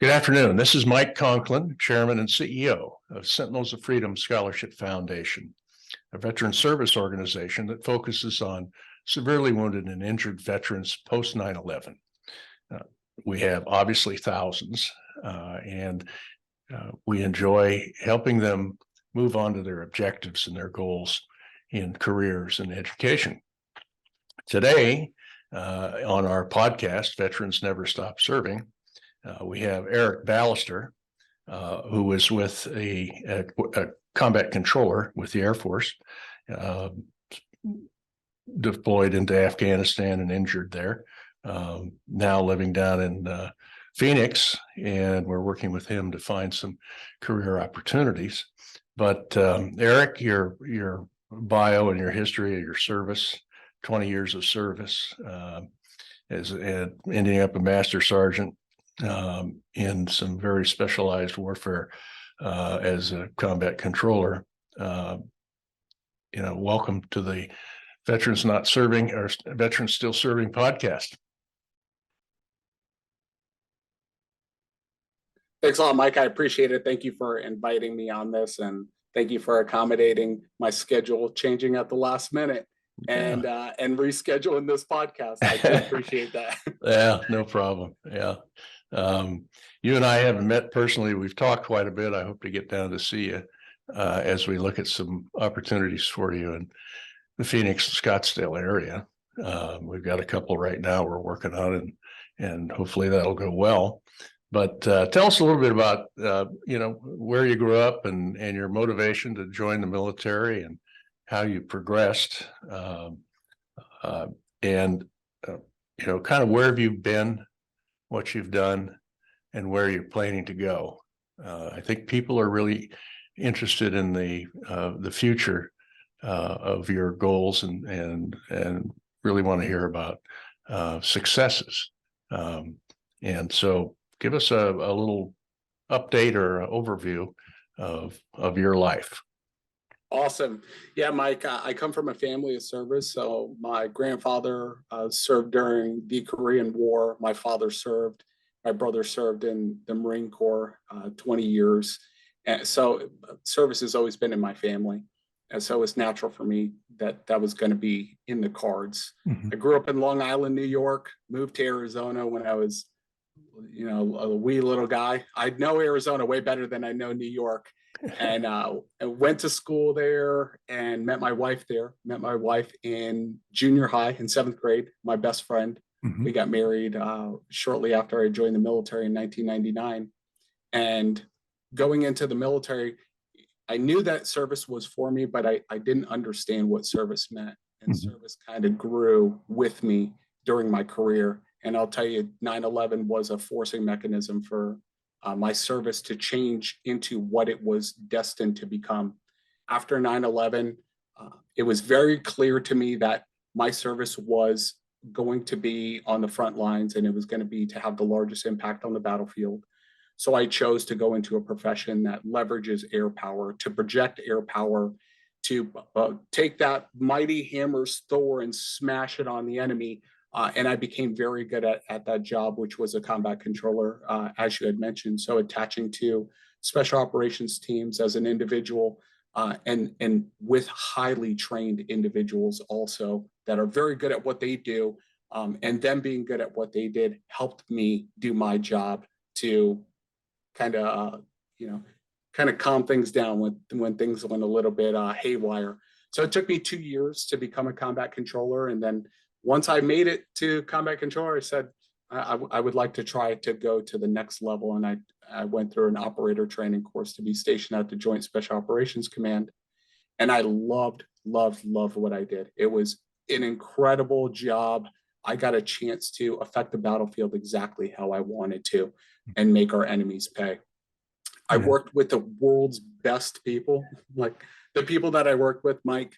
Good afternoon. This is Mike Conklin, Chairman and CEO of Sentinels of Freedom Scholarship Foundation, a veteran service organization that focuses on severely wounded and injured veterans post 9/11. We have obviously thousands, and we enjoy helping them move on to their objectives and their goals in careers and education. Today, on our podcast, Veterans Never Stop Serving, we have Eric Ballester, who was with a combat controller with the Air Force, deployed into Afghanistan and injured there, now living down in Phoenix, and we're working with him to find some career opportunities. But Eric, your bio and your history of your service, 20 years of service, and ending up a master sergeant in some very specialized warfare as a combat controller. Welcome to the Veterans Not Serving or Veterans Still Serving podcast. Thanks a lot, Mike. I appreciate it. Thank you for inviting me on this, and thank you for accommodating my schedule changing at the last minute and rescheduling this podcast. I do appreciate that. Yeah, no problem. Yeah. You and I haven't met personally. We've talked quite a bit. I hope to get down to see you as we look at some opportunities for you in the Phoenix, Scottsdale area. We've got a couple right now we're working on, and hopefully that'll go well. But tell us a little bit about, where you grew up and your motivation to join the military and how you progressed, and kind of where have you been, what you've done, and where you're planning to go. I think people are really interested in the future of your goals and really want to hear about successes. And so give us a little update or overview of your life. Awesome. Yeah, Mike, I come from a family of service. So my grandfather served during the Korean War. My father served. My brother served in the Marine Corps 20 years. And so service has always been in my family. And so it's natural for me that was going to be in the cards. Mm-hmm. I grew up in Long Island, New York, moved to Arizona when I was, a wee little guy. I know Arizona way better than I know New York. And I went to school there and met my wife there. Met my wife in junior high in 7th grade, my best friend. Mm-hmm. We got married shortly after I joined the military in 1999. And going into the military, I knew that service was for me, but I didn't understand what service meant. And mm-hmm. service kind of grew with me during my career. And I'll tell you, 9/11 was a forcing mechanism for my service to change into what it was destined to become. After 9/11, it was very clear to me that my service was going to be on the front lines, and it was going to be to have the largest impact on the battlefield. So I chose to go into a profession that leverages air power, to project air power, to take that mighty hammer's Thor and smash it on the enemy. And I became very good at that job, which was a combat controller, as you had mentioned. So attaching to special operations teams as an individual, and with highly trained individuals also that are very good at what they do, and them being good at what they did helped me do my job to kind of calm things down when things went a little bit haywire. So it took me 2 years to become a combat controller, and then once I made it to combat controller, I said I would like to try to go to the next level. And I went through an operator training course to be stationed at the Joint Special Operations Command. And I loved what I did. It was an incredible job. I got a chance to affect the battlefield exactly how I wanted to and make our enemies pay. I worked with the world's best people, like the people that I worked with, Mike.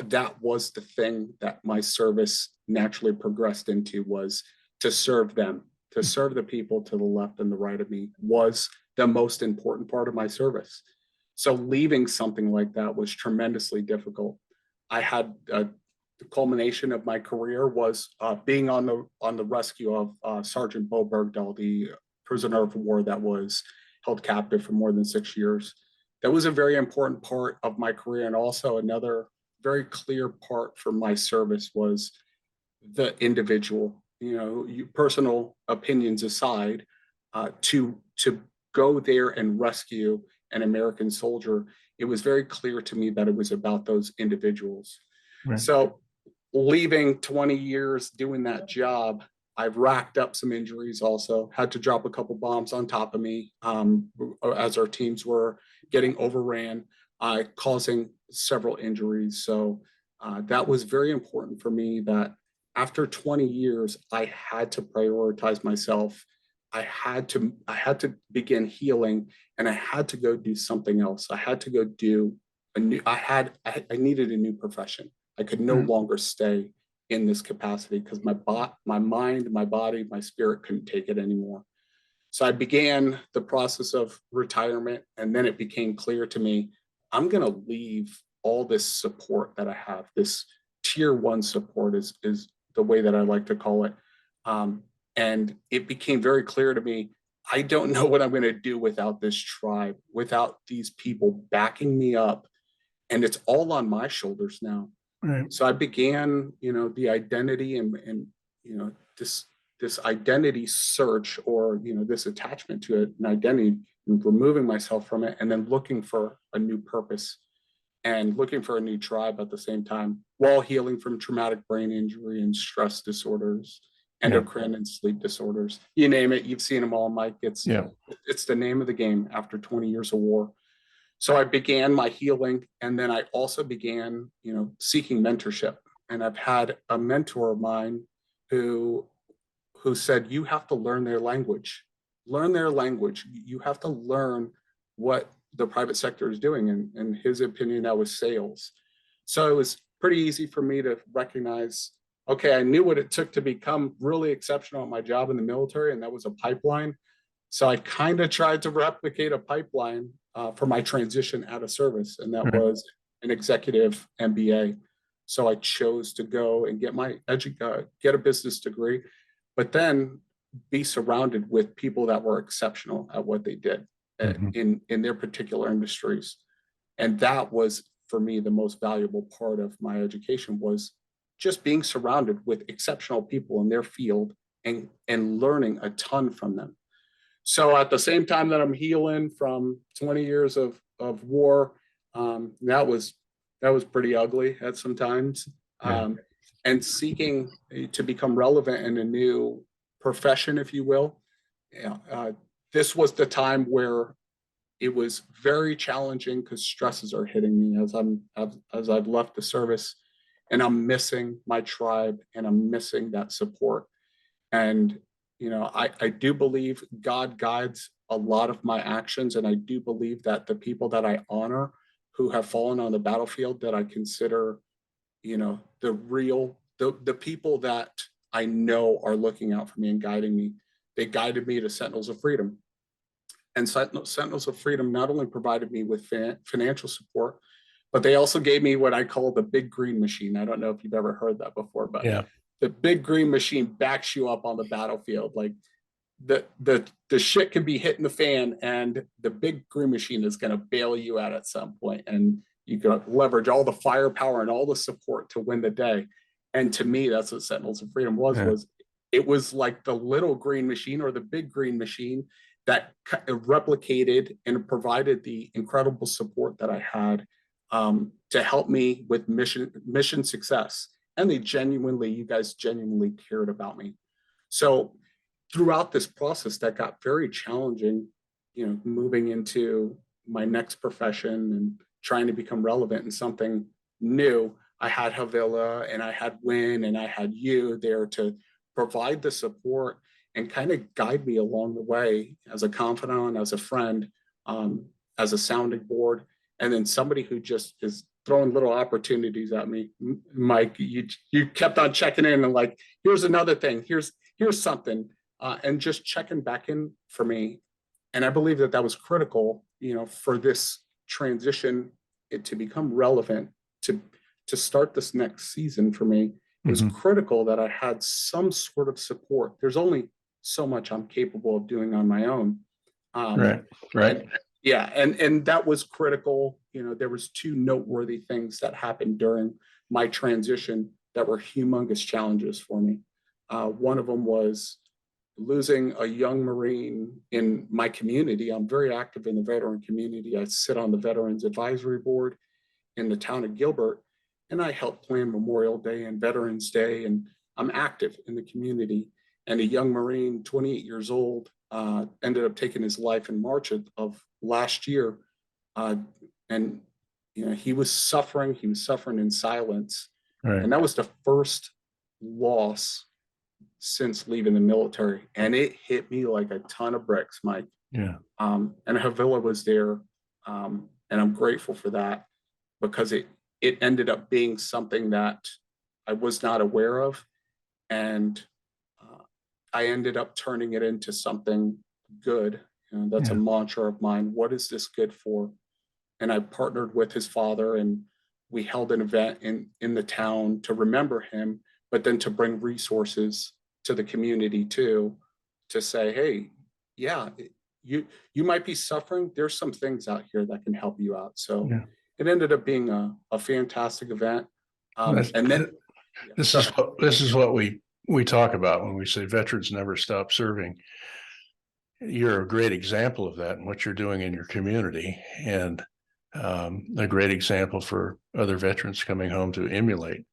That was the thing that my service naturally progressed into, was to serve them, to serve the people to the left and the right of me was the most important part of my service. So leaving something like that was tremendously difficult. I had the culmination of my career was being on the rescue of Sergeant Bo Bergdahl, the prisoner of war that was held captive for more than 6 years. That was a very important part of my career. And also another very clear part for my service was the individual, personal opinions aside, to go there and rescue an American soldier. It was very clear to me that it was about those individuals. Right. So leaving 20 years doing that job, I've racked up some injuries also, had to drop a couple bombs on top of me as our teams were getting overran, causing several injuries. So that was very important for me that after 20 years, I had to prioritize myself. I had to begin healing, and I had to go do something else. I had to go do I needed a new profession. I could no longer stay in this capacity because my mind, my body, my spirit couldn't take it anymore. So I began the process of retirement, and then it became clear to me, I'm going to leave all this support that I have. This tier 1 support is the way that I like to call it. And it became very clear to me, I don't know what I'm going to do without this tribe, without these people backing me up. And it's all on my shoulders now. Right. So I began, the identity and this identity search, or, this attachment to an identity, and removing myself from it, and then looking for a new purpose and looking for a new tribe at the same time, while healing from traumatic brain injury and stress disorders, endocrine and sleep disorders. You name it, you've seen them all, Mike. It's the name of the game after 20 years of war. So I began my healing, and then I also began, seeking mentorship. And I've had a mentor of mine who said, you have to learn their language. Learn their language. You have to learn what the private sector is doing. And in his opinion, that was sales. So it was pretty easy for me to recognize, okay, I knew what it took to become really exceptional at my job in the military, and that was a pipeline. So I kind of tried to replicate a pipeline for my transition out of service, and that was an executive MBA. So I chose to go and get get a business degree, but then be surrounded with people that were exceptional at what they did in their particular industries. And that was, for me, the most valuable part of my education, was just being surrounded with exceptional people in their field and learning a ton from them. So at the same time that I'm healing from 20 years of war, that was pretty ugly at some times, and seeking to become relevant in a new profession, if you will. This was the time where it was very challenging because stresses are hitting me as I've left the service, and I'm missing my tribe, and I'm missing that support. And I do believe God guides a lot of my actions, and I do believe that the people that I honor who have fallen on the battlefield, that I consider, the people that I know are looking out for me and guiding me. They guided me to Sentinels of Freedom. And Sentinels of Freedom not only provided me with financial support, but they also gave me what I call the big green machine. I don't know if you've ever heard that before, but the big green machine backs you up on the battlefield. Like the shit can be hitting the fan, and the big green machine is going to bail you out at some point, and you can leverage all the firepower and all the support to win the day. And to me, that's what Sentinels of Freedom was it was like the little green machine or the big green machine that replicated and provided the incredible support that I had to help me with mission success. And you guys genuinely cared about me. So throughout this process that got very challenging, moving into my next profession and trying to become relevant in something new, I had Havila and I had Win and I had you there to provide the support and kind of guide me along the way as a confidant, as a friend, as a sounding board, and then somebody who just is throwing little opportunities at me. Mike, you kept on checking in and like, here's another thing, here's something, and just checking back in for me. And I believe that was critical, for this transition, to become relevant, to start this next season for me. It was critical that I had some sort of support. There's only so much I'm capable of doing on my own. Right. Right. And yeah, and that was critical. You know, there was two noteworthy things that happened during my transition that were humongous challenges for me. One of them was losing a young Marine in my community. I'm very active in the veteran community. I sit on the Veterans Advisory Board in the town of Gilbert, and I help plan Memorial Day and Veterans Day, and I'm active in the community. And a young Marine, 28 years old, ended up taking his life in March of last year. And you know, he was suffering in silence. Right. And that was the first loss since leaving the military. And it hit me like a ton of bricks, Mike. Yeah. And Havila was there. And I'm grateful for that, because it ended up being something that I was not aware of. And I ended up turning it into something good. You know, that's a mantra of mine. What is this good for? And I partnered with his father, and we held an event in the town to remember him, but then to bring resources to the community too, to say, hey, yeah, you might be suffering. There's some things out here that can help you out. So it ended up being a fantastic event. And then this is what we talk about when we say veterans never stop serving. You're a great example of that and what you're doing in your community, and a great example for other veterans coming home to emulate.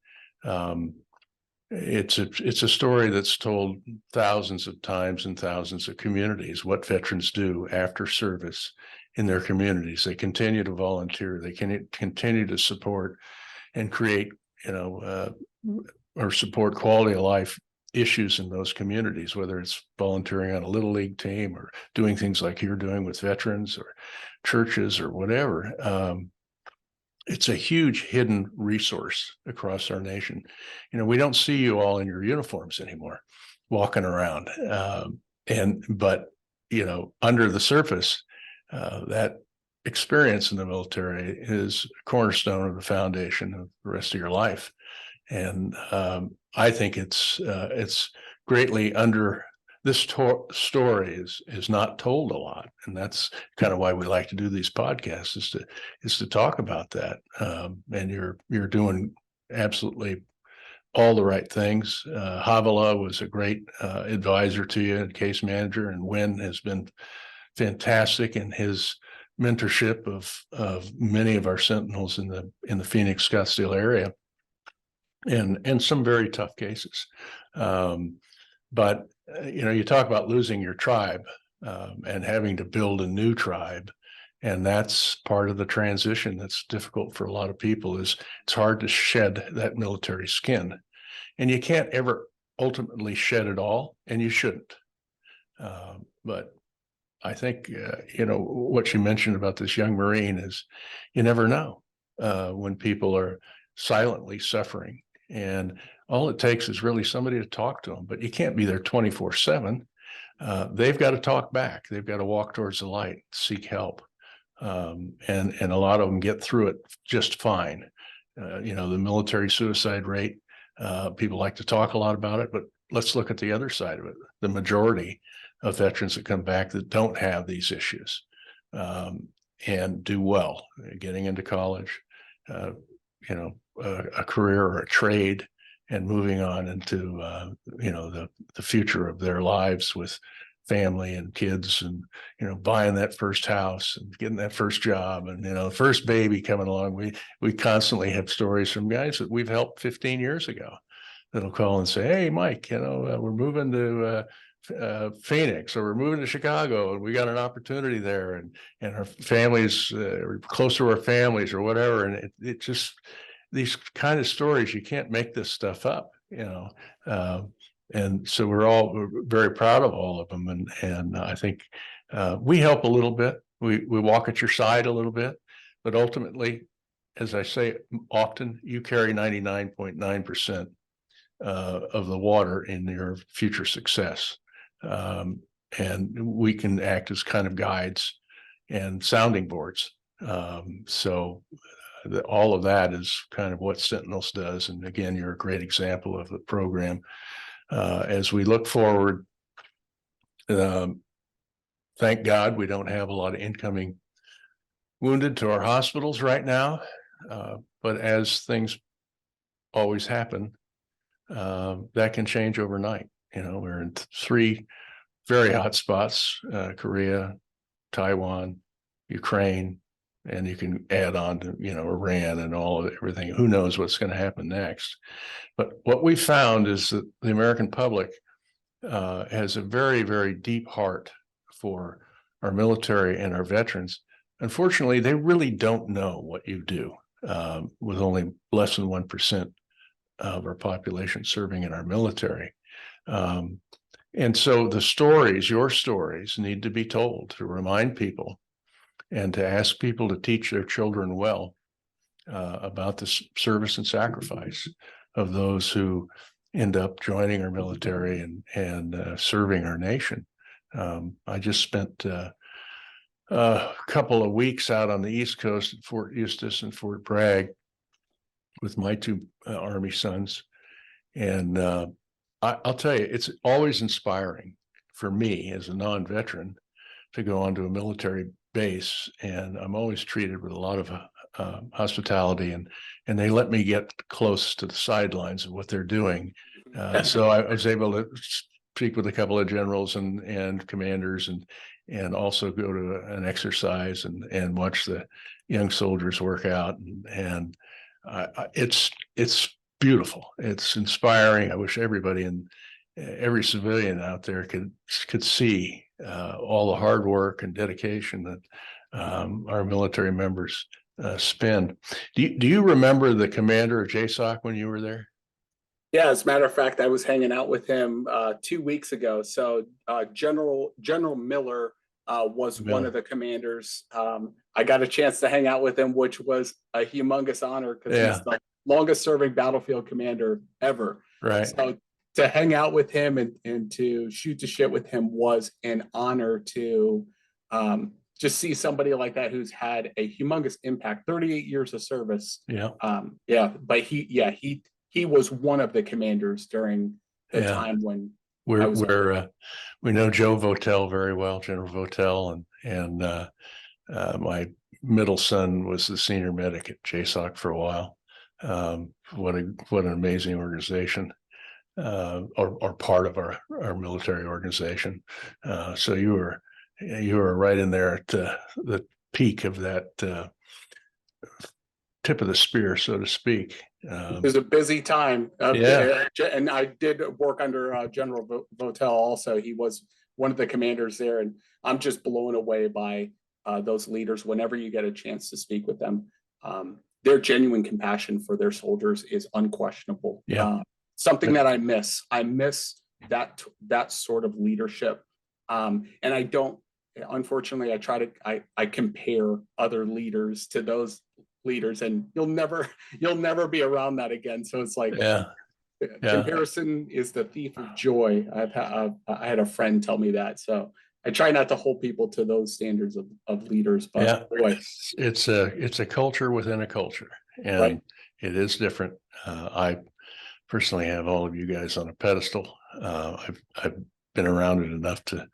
It's a story that's told thousands of times in thousands of communities, what veterans do after service in their communities. They continue to volunteer, they can continue to support and create, or support quality of life issues in those communities, whether it's volunteering on a little league team or doing things like you're doing with veterans or churches or whatever. It's a huge hidden resource across our nation. You know, we don't see you all in your uniforms anymore, walking around. But you know, under the surface, that experience in the military is a cornerstone of the foundation of the rest of your life. And I think it's greatly under. This story is not told a lot, and that's kind of why we like to do these podcasts, is to talk about that. And you're doing absolutely all the right things. Havila was a great advisor to you and case manager, and Wynn has been fantastic in his mentorship of many of our Sentinels in the Phoenix Scottsdale area, and some very tough cases. But you know, you talk about losing your tribe and having to build a new tribe, and that's part of the transition that's difficult for a lot of people. Is it's hard to shed that military skin, and you can't ever ultimately shed it all, and you shouldn't. But I think you know, what you mentioned about this young Marine is, you never know when people are silently suffering, and all it takes is really somebody to talk to them. But you can't be there 24/7. They've got to talk back. They've got to walk towards the light, seek help, and a lot of them get through it just fine. You know, the military suicide rate. People like to talk a lot about it, but let's look at the other side of it. The majority of veterans that come back that don't have these issues and do well, getting into college, you know, a career or a trade, and moving on into you know, the future of their lives with family and kids, and you know, buying that first house and getting that first job, and you know, first baby coming along. We constantly have stories from guys that we've helped 15 years ago that'll call and say, hey Mike, you know, we're moving to Phoenix, or we're moving to Chicago, and we got an opportunity there, and our families are close to our families or whatever. And it just, these kind of stories, you can't make this stuff up, you know. And so we're very proud of all of them, and I think we help a little bit. We walk at your side a little bit, but ultimately, as I say often, you carry 99.9% of the water in your future success. And we can act as kind of guides and sounding boards. So all of that is kind of what Sentinels does. And again, you're a great example of the program. As we look forward, Thank God we don't have a lot of incoming wounded to our hospitals right now. But as things always happen, that can change overnight. We're in 3 very hot spots, Korea, Taiwan, Ukraine, and you can add on to, Iran and all of everything. Who knows what's going to happen next? But what we found is that the American public has a very, very deep heart for our military and our veterans. Unfortunately, they really don't know what you do, with only less than 1% of our population serving in our military. And so the stories, your stories, need to be told to remind people and to ask people to teach their children well about the service and sacrifice of those who end up joining our military and serving our nation. I just spent a couple of weeks out on the East Coast at Fort Eustis and Fort Bragg with my 2 Army sons. And I'll tell you, it's always inspiring for me as a non-veteran to go onto a military base, and I'm always treated with a lot of hospitality, and they let me get close to the sidelines of what they're doing. So I was able to speak with a couple of generals and commanders, and also go to an exercise and watch the young soldiers work out, and it's beautiful. It's inspiring. I wish everybody and every civilian out there could see all the hard work and dedication that our military members spend. Do you remember the commander of JSOC when you were there? Yeah, as a matter of fact, I was hanging out with him 2 weeks ago. So General Miller was one of the commanders. I got a chance to hang out with him, which was a humongous honor because he's the longest serving battlefield commander ever. Right. So to hang out with him and to shoot the shit with him was an honor to just see somebody like that who's had a humongous impact, 38 years of service. Yeah. But he was one of the commanders during the time when we know Joe Votel very well, General Votel, and my middle son was the senior medic at JSOC for a while. What an amazing organization, or part of our military organization. So you were right in there at the peak of that tip of the spear, so to speak. It was a busy time. And I did work under General Votel also. He was one of the commanders there, and I'm just blown away by those leaders whenever you get a chance to speak with them. Their genuine compassion for their soldiers is unquestionable. Something that I miss. I miss that sort of leadership. And I don't, unfortunately, I compare other leaders to those leaders, and you'll never be around that again. So it's like, comparison is the thief of joy. I had a friend tell me that. So I try not to hold people to those standards of leaders, but boy, it's a culture within a culture, and it is different. I personally have all of you guys on a pedestal. I've been around it enough to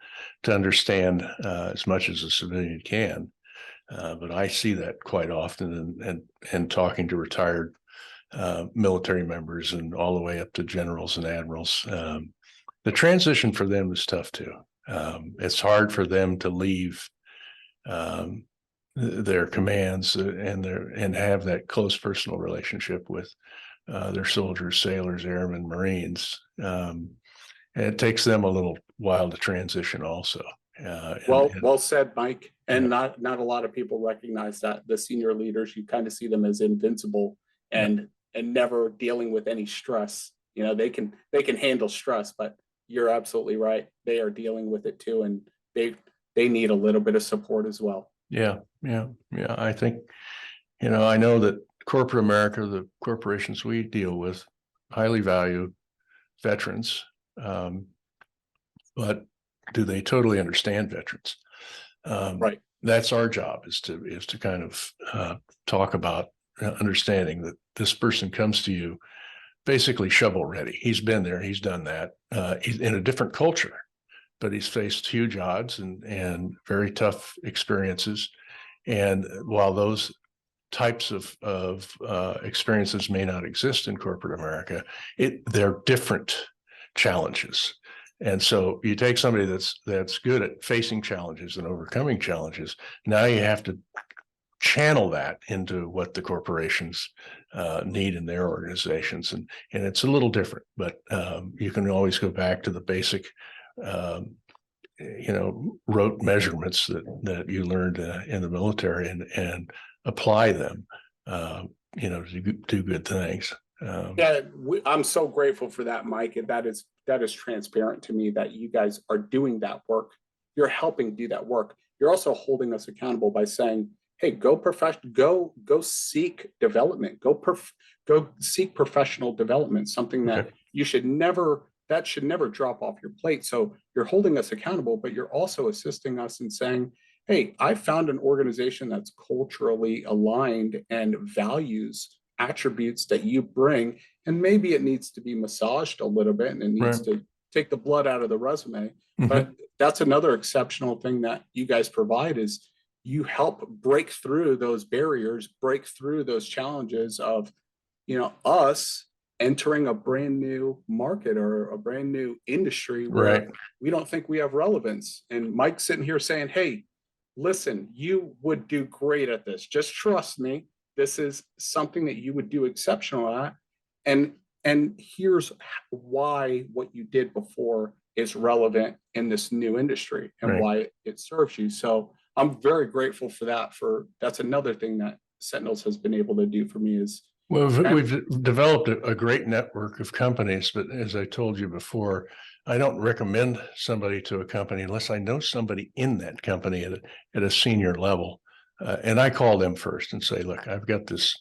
understand as much as a civilian can. But I see that quite often, and talking to retired military members and all the way up to generals and admirals. The transition for them is tough too. It's hard for them to leave their commands and have that close personal relationship with their soldiers, sailors, airmen, Marines. And it takes them a little while to transition also. Well said, Mike. And not a lot of people recognize that the senior leaders, you kind of see them as invincible and never dealing with any stress. They can handle stress, but you're absolutely right. They are dealing with it too, and they need a little bit of support as well. Yeah. I think, I know that corporate America, the corporations we deal with, highly value veterans, but do they totally understand veterans? Right. That's our job, is to kind of talk about understanding that this person comes to you basically shovel ready. He's been there, he's done that. He's in a different culture, but he's faced huge odds and very tough experiences. And while those types of experiences may not exist in corporate America, they're different challenges. And so you take somebody that's good at facing challenges and overcoming challenges. Now you have to channel that into what the corporations need in their organizations, and it's a little different. But you can always go back to the basic, rote measurements that you learned in the military and apply them, to do good things. Yeah, I'm so grateful for that, Mike, and that is transparent to me that you guys are doing that work. You're helping do that work. You're also holding us accountable by saying, "Hey, go seek development. Go seek professional development." Something that should never drop off your plate. So you're holding us accountable, but you're also assisting us in saying, "Hey, I found an organization that's culturally aligned and values attributes that you bring, and maybe it needs to be massaged a little bit and it needs to take the blood out of the resume." But that's another exceptional thing that you guys provide, is you help break through those barriers, break through those challenges of, us entering a brand new market or a brand new industry where we don't think we have relevance. And Mike's sitting here saying, "Hey, listen, you would do great at this. Just trust me. This is something that you would do exceptional at. And here's why what you did before is relevant in this new industry and why it serves you." So I'm very grateful for that. That's another thing that Sentinels has been able to do for me is. Well, we've developed a great network of companies, but as I told you before, I don't recommend somebody to a company unless I know somebody in that company at a senior level. And I call them first and say, "Look, I've got this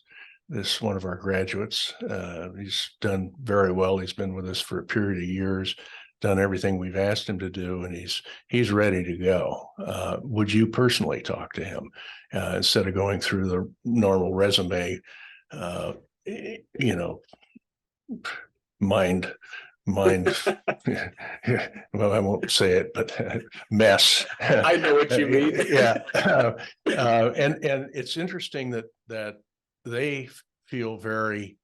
one of our graduates. He's done very well. He's been with us for a period of years, done everything we've asked him to do, and he's ready to go. Would you personally talk to him instead of going through the normal resume, mind well, I won't say it, but mess." I know what you mean. And it's interesting that they feel very,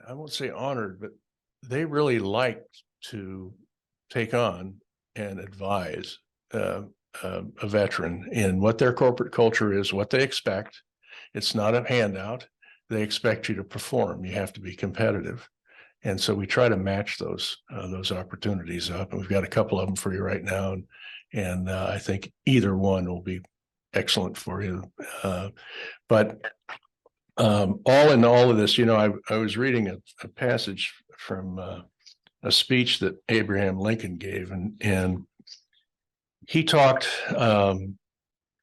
I won't say honored, but they really like to take on and advise a veteran in what their corporate culture is, what they expect. It's not a handout. They expect you to perform. You have to be competitive. And so we try to match those opportunities up. And we've got a couple of them for you right now. And I think either one will be excellent for you. But all in all of this, I was reading a passage from a speech that Abraham Lincoln gave, and he talked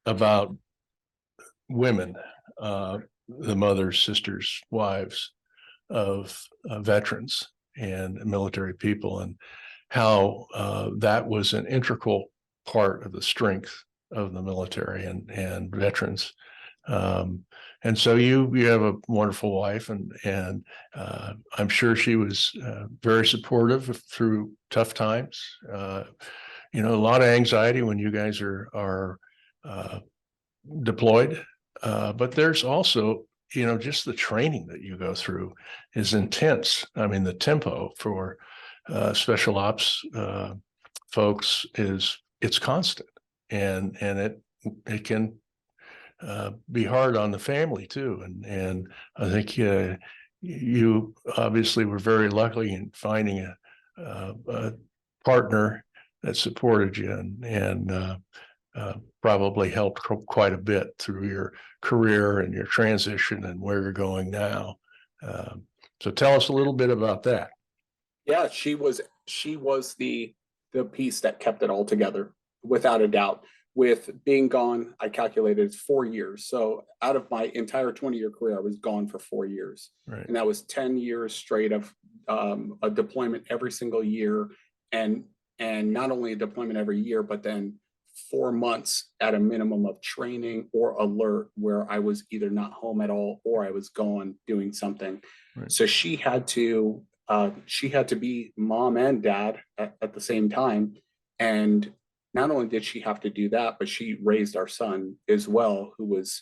about women, the mothers, sisters, wives of veterans and military people, and how that was an integral part of the strength of the military and veterans. And so you have a wonderful wife, and I'm sure she was very supportive through tough times. A lot of anxiety when you guys are deployed, but there's also, just the training that you go through is intense. I mean, the tempo for special ops folks it's constant, and it can be hard on the family too. And I think you obviously were very lucky in finding a partner that supported you and probably helped quite a bit through your career and your transition and where you're going now. So tell us a little bit about that. Yeah, she was the piece that kept it all together, without a doubt. With being gone, I calculated it's 4 years. So out of my entire 20-year career, I was gone for 4 years. Right. And that was 10 years straight of a deployment every single year. And not only a deployment every year, but then 4 months at a minimum of training or alert where I was either not home at all or I was gone doing something. Right. So she had to be mom and dad at the same time. And not only did she have to do that, but she raised our son as well, who was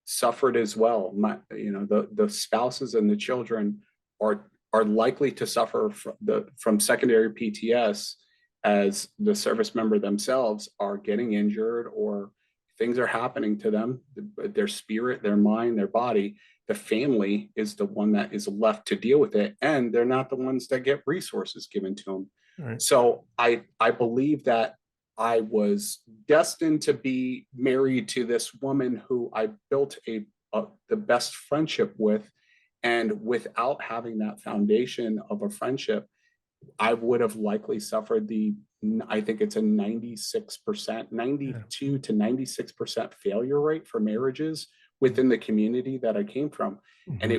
suffered as well. The spouses and the children are likely to suffer from secondary PTS as the service member themselves are getting injured or things are happening to them, their spirit, their mind, their body. The family is the one that is left to deal with it, and they're not the ones that get resources given to them. Right. So I believe that I was destined to be married to this woman who I built the best friendship with. And without having that foundation of a friendship, I would have likely suffered I think it's a 96%, 92 to 96% failure rate for marriages within the community that I came from. And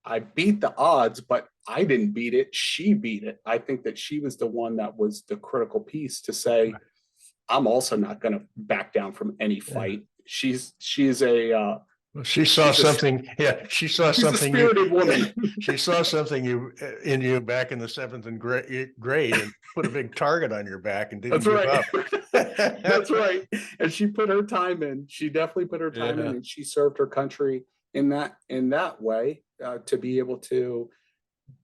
I beat the odds, but I didn't beat it. She beat it. I think that she was the one that was the critical piece to say, I'm also not going to back down from any fight. She's a, she saw something. She saw she's something. A spirited woman. She saw something in you back in the 7th grade and put a big target on your back and didn't give up. That's right. And she put her time in. She definitely put her time in, and she served her country in that way to be able to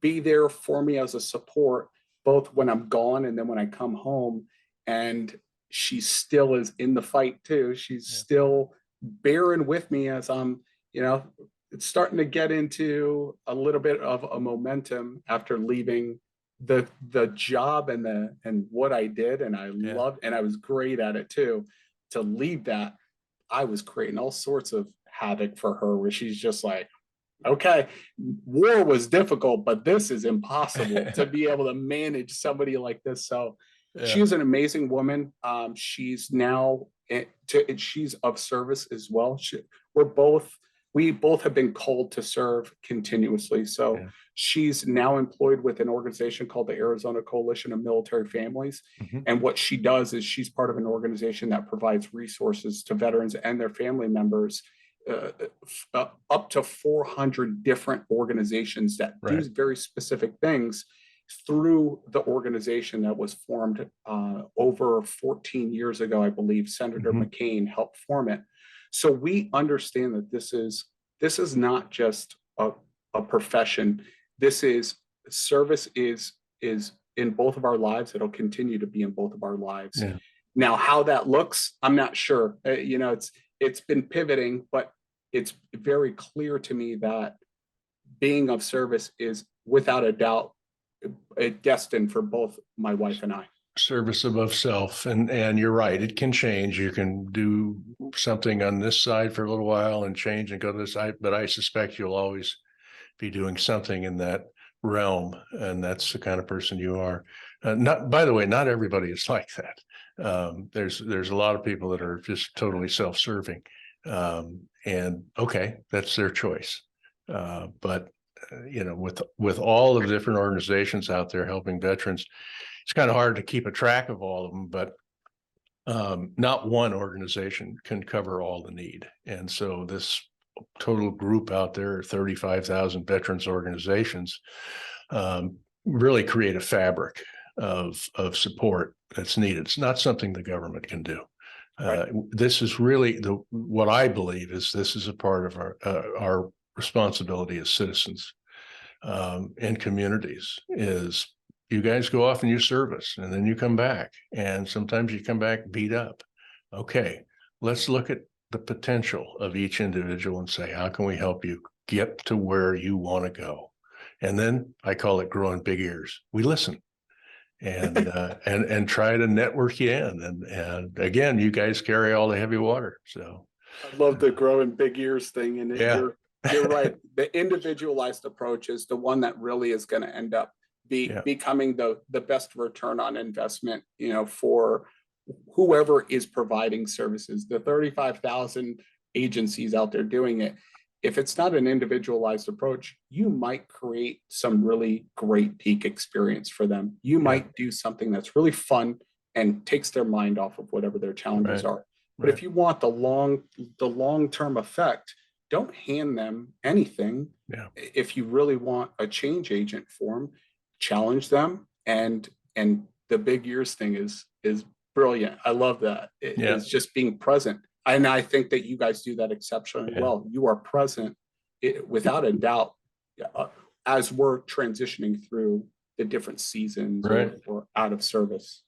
be there for me as a support, both when I'm gone and then when I come home. And she still is in the fight too. She's still bearing with me as I'm, it's starting to get into a little bit of a momentum after leaving the job and what I did. And I loved, and I was great at it too. To leave that, I was creating all sorts of havoc for her where she's just like, okay, war was difficult, but this is impossible to be able to manage somebody like this. So she's an amazing woman. She's now, she's of service as well. We both have been called to serve continuously. So she's now employed with an organization called the Arizona Coalition of Military Families. And what she does is she's part of an organization that provides resources to veterans and their family members, up to 400 different organizations that do very specific things through the organization that was formed over 14 years ago. I believe Senator McCain helped form it. So we understand that this is not just a profession. This is service is in both of our lives. It'll continue to be in both of our lives. Now, how that looks, I'm not sure. It's been pivoting, but it's very clear to me that being of service is without a doubt destined for both my wife and I. Service above self. And you're right, it can change. You can do something on this side for a little while and change and go to this side, but I suspect you'll always be doing something in that realm. And that's the kind of person you are. By the way, not everybody is like that. There's a lot of people that are just totally self-serving. And okay, that's their choice. But with all of the different organizations out there helping veterans, it's kind of hard to keep a track of all of them, but not one organization can cover all the need. And so this total group out there, 35,000 veterans organizations, really create a fabric of support that's needed. It's not something the government can do. This is really what I believe is this is a part of our responsibility as citizens and communities is you guys go off and you service and then you come back, and sometimes you come back beat up. Okay, let's look at the potential of each individual and say, how can we help you get to where you want to go? And then I call it growing big ears. We listen and and try to network you in. And again, you guys carry all the heavy water. So I love the growing big ears thing. And you're right. The individualized approach is the one that really is going to end up becoming the best return on investment, for whoever is providing services. The 35,000 agencies out there doing it. If it's not an individualized approach, you might create some really great peak experience for them. You might do something that's really fun and takes their mind off of whatever their challenges are. But if you want the long-term effect, don't hand them anything. If you really want a change agent for them, challenge them and the big ears thing is brilliant. I love that. Yeah. It's just being present. And I think that you guys do that exceptionally well. You are present without a doubt as we're transitioning through the different seasons or out of service.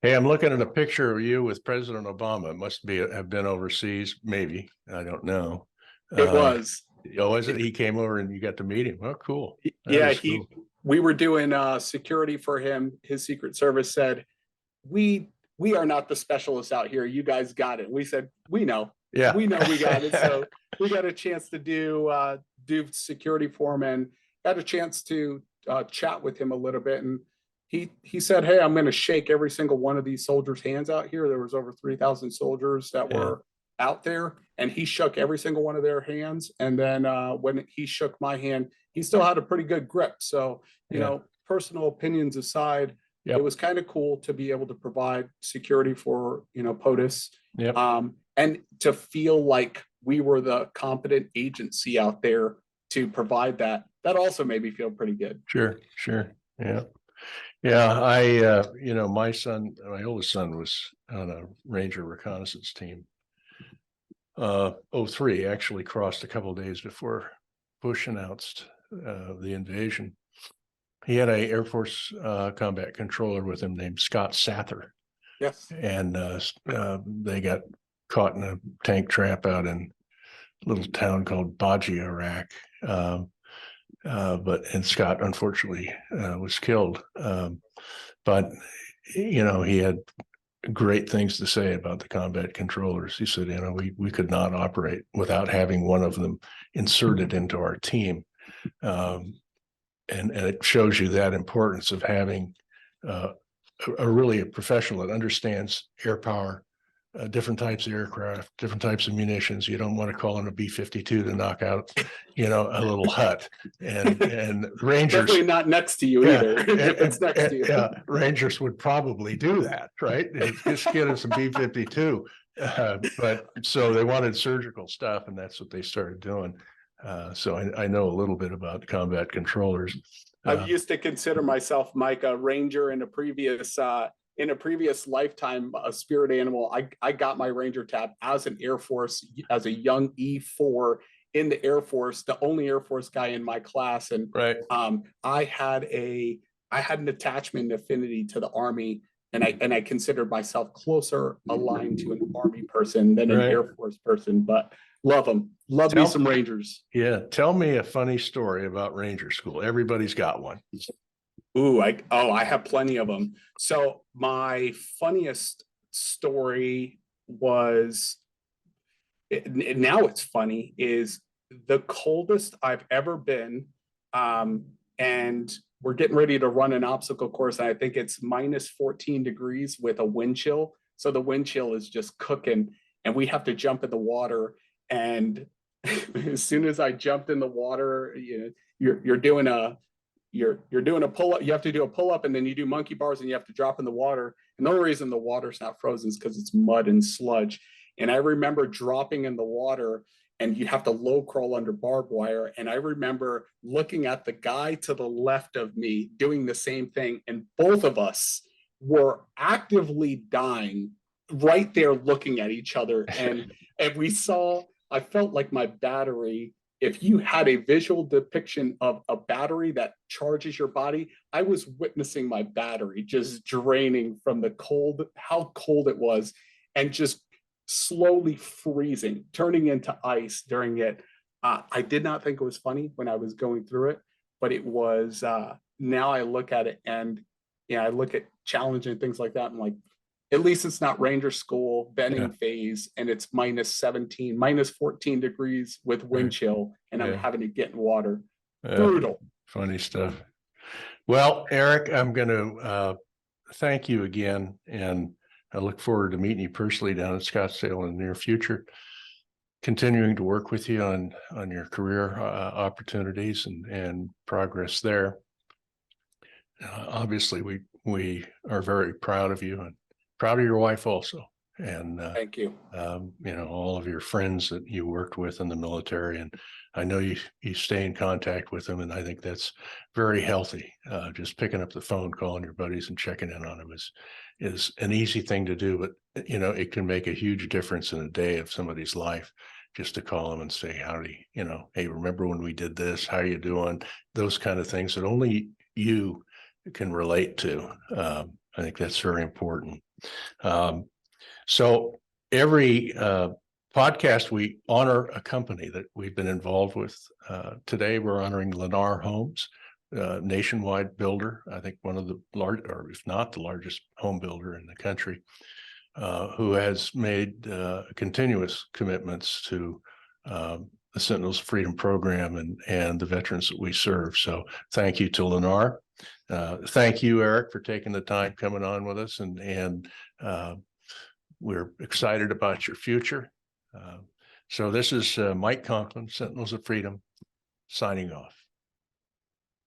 Hey, I'm looking at a picture of you with President Obama. It must have been overseas, maybe. I don't know. It was. Oh, was it? He came over and you got to meet him. Oh, cool. Cool. We were doing security for him. His Secret Service said, we are not the specialists out here. You guys got it. We said, we know. Yeah, we know we got it. So we got a chance to do security for him and got a chance to chat with him a little bit. And he said, hey, I'm going to shake every single one of these soldiers' hands out here. There was over 3,000 soldiers that were out there, and he shook every single one of their hands. And then when he shook my hand, he still had a pretty good grip. So, you know, personal opinions aside, it was kind of cool to be able to provide security for, you know, POTUS. And to feel like we were the competent agency out there to provide that. That also made me feel pretty good. Sure. Yeah, I, you know, my oldest son was on a Ranger reconnaissance team. 03 actually crossed a couple of days before Bush announced the invasion. He had a Air Force combat controller with him named Scott Sather. Yes. And they got caught in a tank trap out in a little town called Baji, Iraq. And Scott unfortunately was killed. But you know, he had great things to say about the combat controllers. He said, you know, we could not operate without having one of them inserted into our team. And it shows you that importance of having really a professional that understands air power, different types of aircraft, different types of munitions. You don't want to call in a B-52 to knock out, you know, a little hut. And Rangers definitely not next to you either. If it's next to you. Yeah, Rangers would probably do that, right? Just get us a B-52. But so they wanted surgical stuff, and that's what they started doing. So I know a little bit about combat controllers. I used to consider myself, Mike, a Ranger in a previous lifetime, a spirit animal. I got my Ranger tab as an Air Force, as a young E4 in the Air Force, the only Air Force guy in my class. And I had an attachment affinity to the Army, and I considered myself closer aligned to an Army person than an Air Force person, but love them. Love me some Rangers. Yeah. Tell me a funny story about Ranger School. Everybody's got one. Ooh, I have plenty of them. So my funniest story was, now it's funny, is the coldest I've ever been. And we're getting ready to run an obstacle course. And I think it's minus 14 degrees with a wind chill. So the wind chill is just cooking, and we have to jump in the water. And as soon as I jumped in the water, you know, you're doing a pull-up. You have to do a pull-up, and then you do monkey bars, and you have to drop in the water. And the only reason the water's not frozen is because it's mud and sludge. And I remember dropping in the water, and you have to low crawl under barbed wire. And I remember looking at the guy to the left of me doing the same thing. And both of us were actively dying right there looking at each other. And we saw, I felt like my battery, if you had a visual depiction of a battery that charges your body, I was witnessing my battery just draining from the cold, how cold it was, and just slowly freezing, turning into ice during it. I did not think it was funny when I was going through it, but it was, now I look at it, and I look at challenging things like that. I'm like, at least it's not Ranger School, Benning phase, and it's minus 14 degrees with wind chill, and I'm having to get in water. Brutal. Funny stuff. Well, Eric, I'm going to thank you again, and I look forward to meeting you personally down in Scottsdale in the near future, continuing to work with you on your career opportunities and progress there. Obviously, we are very proud of you, and proud of your wife also. and Thank you. all of your friends that you worked with in the military. And I know you stay in contact with them, and I think that's very healthy. Just picking up the phone, calling your buddies and checking in on them is an easy thing to do, but it can make a huge difference in a day of somebody's life, just to call them and say, howdy, hey, remember when we did this? How are you doing? Those kind of things that only you can relate to. I think that's very important. So every podcast, we honor a company that we've been involved with. Today, we're honoring Lennar Homes, nationwide builder. I think one of the large, or if not the largest home builder in the country, who has made continuous commitments to the Sentinels of Freedom program and the veterans that we serve. So thank you to Lennar. Thank you, Eric, for taking the time coming on with us, and we're excited about your future. So this is Mike Conklin, Sentinels of Freedom, signing off.